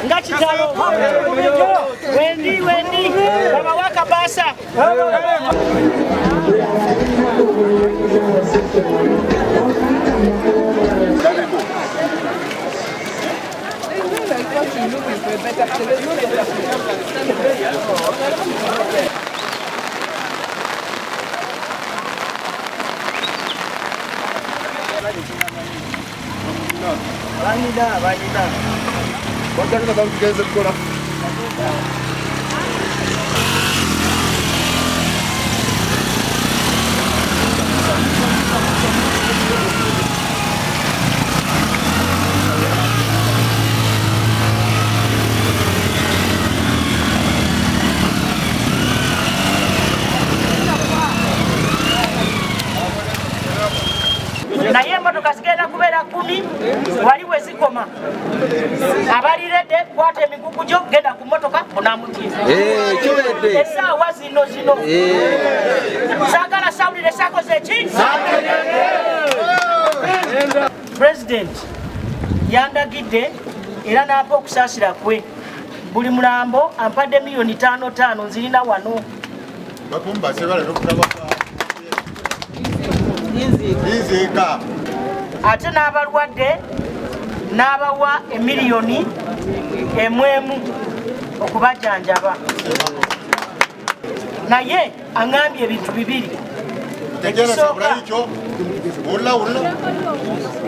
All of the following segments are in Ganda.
Ngachitalo. Wendi baba waka basa. Vanida. Quanto è che chiesa ancora? Naye emmotoka zigenda kubeera 10 wali we zikoma abaliredde kwata emigugu gyo genda ku mmotoka onamuti essaawa zino saagala sawulire sakoze ki President yandagidde era n'apa okusaasira kwe buli mulambo ampadde miliyoni 5 nzirina wano ate n'abalwadde n'abawa emiliyoni 1 okubajanjaba naye aŋambye ebintu bibiri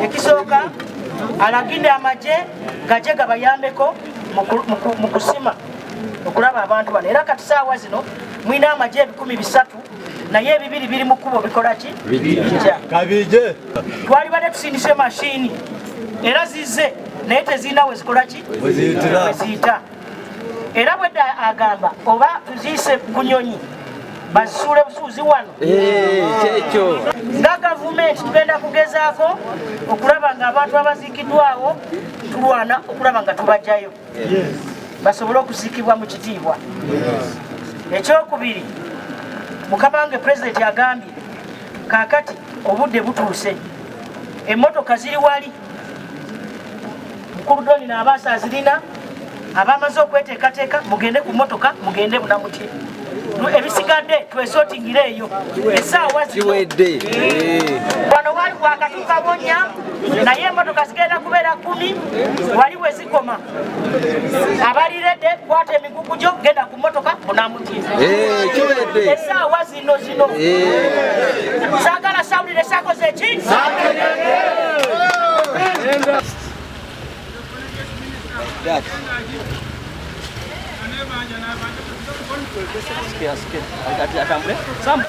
ekisooka alagidde amagye gajje gabayambeko mu kusima okulaba abantu bano era kati saawa zino mwina amagye 300 naye ebibiri biri mu kkubo bikola ki kabije twalibadde tusindise mashini era zize naye tezirina we zikola ki weziyita era bwedda agamba oba tuziise ku nyonyi bazisuule busuuzi wano kyekyo nga gavumenti tugenda kugezaako okulaba nga abantu abaziikiddwawo tulwana okulaba nga tubajjayo basobole okuziikibwa mu kitiibwa ekyokubiri mukama wange Pulezidenti agambye kaakati obudde butuuse emmotoka ziri wali mukulu Doni n'abaasa azirina abamaze okweteekateeka mugende ku mmotoka mugende bunamuti ebisigadde twesotingire eyo essaawa ziwedde wano wali kwakatuuka bonya naye emmotoka zigenda kubeera 10 wali we zikoma abaliredde kwata emigugu gyo genda ku mmotoka bunamuti essaawa zino saagala sawulire sakoze ki Sikit. Agak campur. Sam.